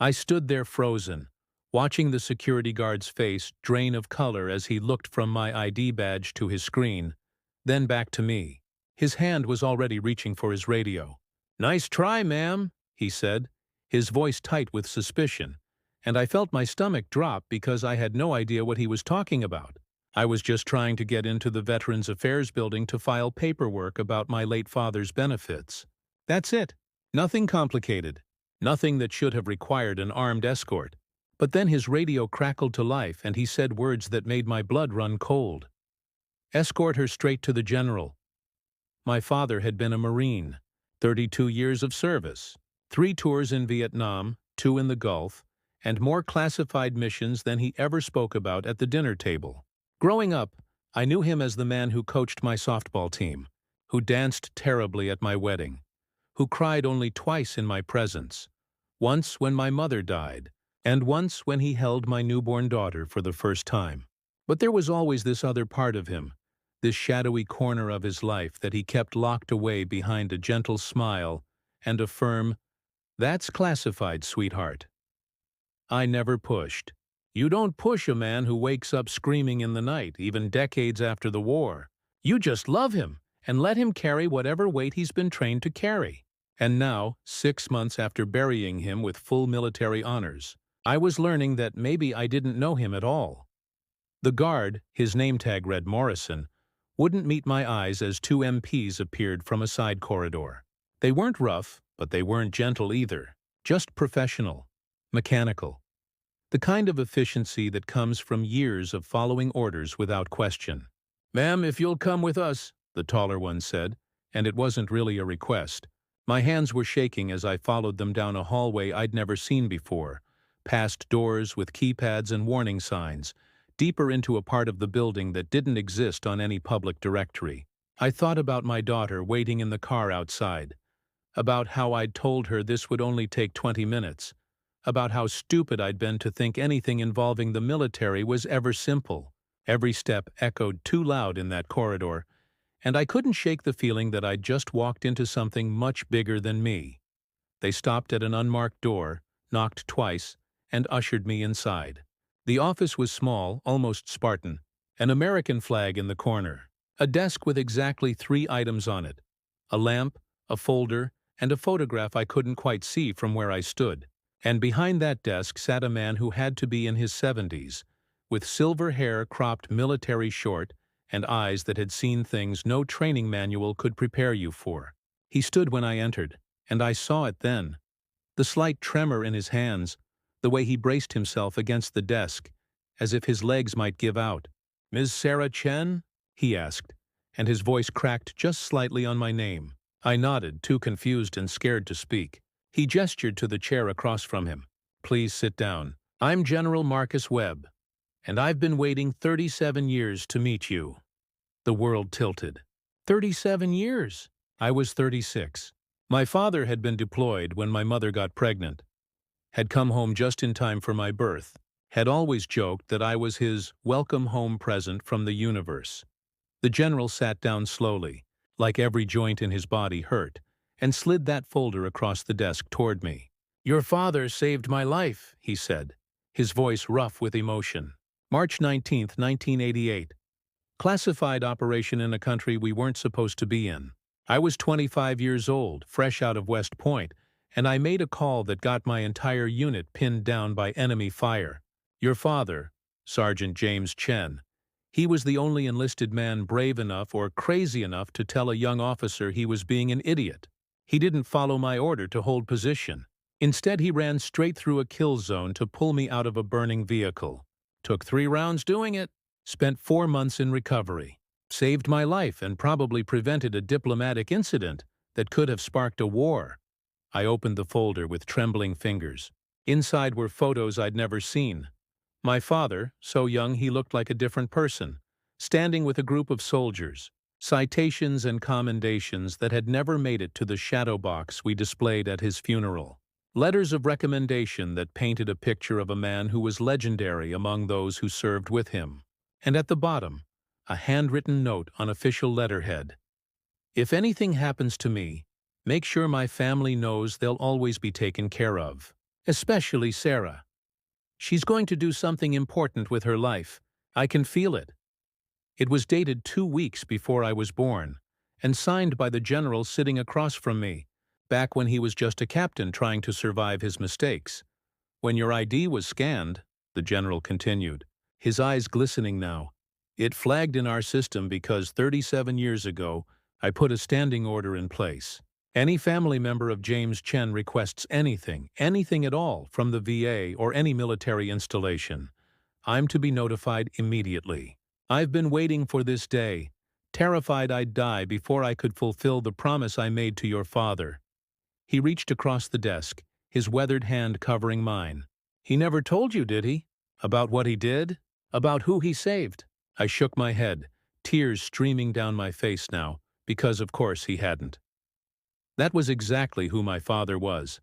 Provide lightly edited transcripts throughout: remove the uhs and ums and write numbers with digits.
I stood there frozen, watching the security guard's face drain of color as he looked from my ID badge to his screen, then back to me. His hand was already reaching for his radio. "Nice try, ma'am," he said, his voice tight with suspicion, and I felt my stomach drop because I had no idea what he was talking about. I was just trying to get into the Veterans Affairs building to file paperwork about my late father's benefits. That's it. Nothing complicated. Nothing that should have required an armed escort. But then his radio crackled to life and he said words that made my blood run cold. "Escort her straight to the general." My father had been a Marine, 32 years of service, 3 tours in Vietnam, 2 in the Gulf, and more classified missions than he ever spoke about at the dinner table. Growing up, I knew him as the man who coached my softball team, who danced terribly at my wedding, who cried only twice in my presence, once when my mother died, and once when he held my newborn daughter for the first time. But there was always this other part of him, this shadowy corner of his life that he kept locked away behind a gentle smile and a firm, "That's classified, sweetheart." I never pushed. You don't push a man who wakes up screaming in the night, even decades after the war. You just love him and let him carry whatever weight he's been trained to carry. And now, 6 months after burying him with full military honors, I was learning that maybe I didn't know him at all. The guard, his name tag read Morrison, wouldn't meet my eyes as 2 MPs appeared from a side corridor. They weren't rough, but they weren't gentle either. Just professional, mechanical. The kind of efficiency that comes from years of following orders without question. "Ma'am, if you'll come with us," the taller one said, and it wasn't really a request. My hands were shaking as I followed them down a hallway I'd never seen before, past doors with keypads and warning signs, deeper into a part of the building that didn't exist on any public directory. I thought about my daughter waiting in the car outside, about how I'd told her this would only take 20 minutes, about how stupid I'd been to think anything involving the military was ever simple. Every step echoed too loud in that corridor, and I couldn't shake the feeling that I'd just walked into something much bigger than me. They stopped at an unmarked door, knocked twice, and ushered me inside. The office was small, almost Spartan, an American flag in the corner, a desk with exactly 3 items on it, a lamp, a folder, and a photograph I couldn't quite see from where I stood. And behind that desk sat a man who had to be in his 70s, with silver hair cropped military short and eyes that had seen things no training manual could prepare you for. He stood when I entered, and I saw it then. The slight tremor in his hands, the way he braced himself against the desk, as if his legs might give out. "Ms. Sarah Chen?" he asked, and his voice cracked just slightly on my name. I nodded, too confused and scared to speak. He gestured to the chair across from him. "Please sit down. I'm General Marcus Webb, and I've been waiting 37 years to meet you." The world tilted. 37 years? I was 36. My father had been deployed when my mother got pregnant, had come home just in time for my birth, had always joked that I was his welcome home present from the universe. The general sat down slowly, like every joint in his body hurt, and slid that folder across the desk toward me. "Your father saved my life," he said, his voice rough with emotion. March 19, 1988. Classified operation in a country we weren't supposed to be in. I was 25 years old, fresh out of West Point, and I made a call that got my entire unit pinned down by enemy fire. Your father, Sergeant James Chen, he was the only enlisted man brave enough or crazy enough to tell a young officer he was being an idiot. He didn't follow my order to hold position. Instead, he ran straight through a kill zone to pull me out of a burning vehicle. Took 3 rounds doing it. Spent 4 months in recovery. Saved my life and probably prevented a diplomatic incident that could have sparked a war. I opened the folder with trembling fingers. Inside were photos I'd never seen. My father, so young he looked like a different person, standing with a group of soldiers. Citations and commendations that had never made it to the shadow box we displayed at his funeral. Letters of recommendation that painted a picture of a man who was legendary among those who served with him. And at the bottom, a handwritten note on official letterhead. "If anything happens to me, make sure my family knows they'll always be taken care of." Especially Sarah. She's going to do something important with her life. I can feel it. It was dated 2 weeks before I was born, and signed by the general sitting across from me, back when he was just a captain trying to survive his mistakes. When your ID was scanned, the general continued, his eyes glistening now, it flagged in our system because 37 years ago, I put a standing order in place. Any family member of James Chen requests anything, anything at all, from the VA or any military installation, I'm to be notified immediately. I've been waiting for this day, terrified I'd die before I could fulfill the promise I made to your father. He reached across the desk, his weathered hand covering mine. He never told you, did he? About what he did? About who he saved? I shook my head, tears streaming down my face now, because of course he hadn't. That was exactly who my father was.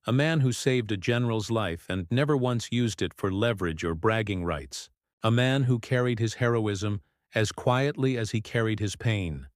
A man who saved a general's life and never once used it for leverage or bragging rights. A man who carried his heroism as quietly as he carried his pain.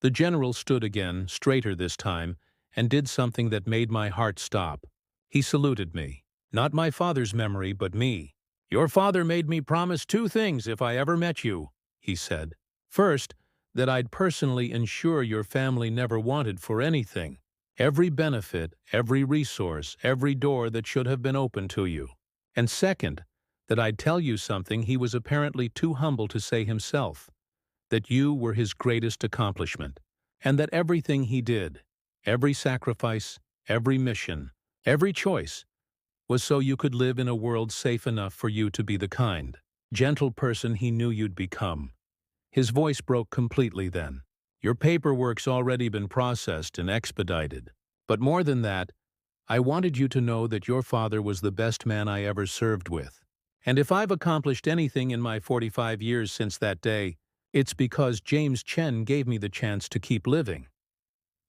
The general stood again, straighter this time, and did something that made my heart stop. He saluted me. Not my father's memory, but me. Your father made me promise 2 things if I ever met you, he said. First, that I'd personally ensure your family never wanted for anything. Every benefit, every resource, every door that should have been open to you. And second, that I'd tell you something he was apparently too humble to say himself. That you were his greatest accomplishment. And that everything he did, every sacrifice, every mission, every choice, was so you could live in a world safe enough for you to be the kind, gentle person he knew you'd become. His voice broke completely then. Your paperwork's already been processed and expedited. But more than that, I wanted you to know that your father was the best man I ever served with. And if I've accomplished anything in my 45 years since that day, it's because James Chen gave me the chance to keep living.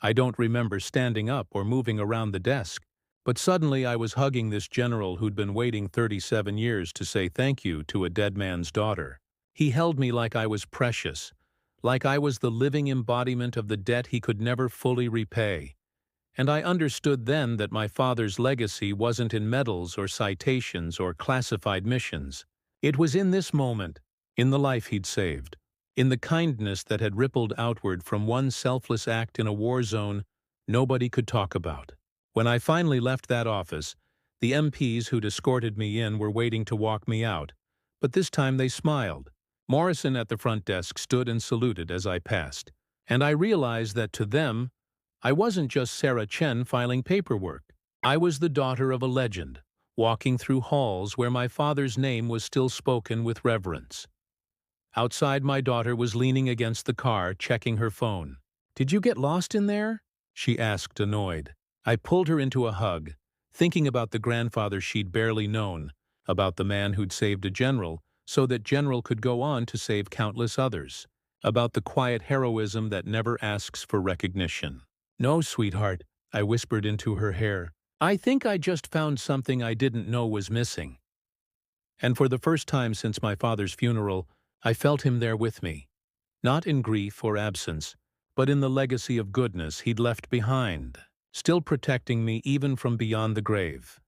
I don't remember standing up or moving around the desk, but suddenly I was hugging this general who'd been waiting 37 years to say thank you to a dead man's daughter. He held me like I was precious, like I was the living embodiment of the debt he could never fully repay. And I understood then that my father's legacy wasn't in medals or citations or classified missions. It was in this moment, in the life he'd saved, in the kindness that had rippled outward from one selfless act in a war zone nobody could talk about. When I finally left that office, the MPs who'd escorted me in were waiting to walk me out, but this time they smiled. Morrison at the front desk stood and saluted as I passed, and I realized that to them, I wasn't just Sarah Chen filing paperwork. I was the daughter of a legend, walking through halls where my father's name was still spoken with reverence. Outside, my daughter was leaning against the car, checking her phone. "Did you get lost in there?" she asked, annoyed. I pulled her into a hug, thinking about the grandfather she'd barely known, about the man who'd saved a general, so that general could go on to save countless others, about the quiet heroism that never asks for recognition. "No, sweetheart," I whispered into her hair. "I think I just found something I didn't know was missing." And for the first time since my father's funeral, I felt him there with me. Not in grief or absence, but in the legacy of goodness he'd left behind, still protecting me even from beyond the grave.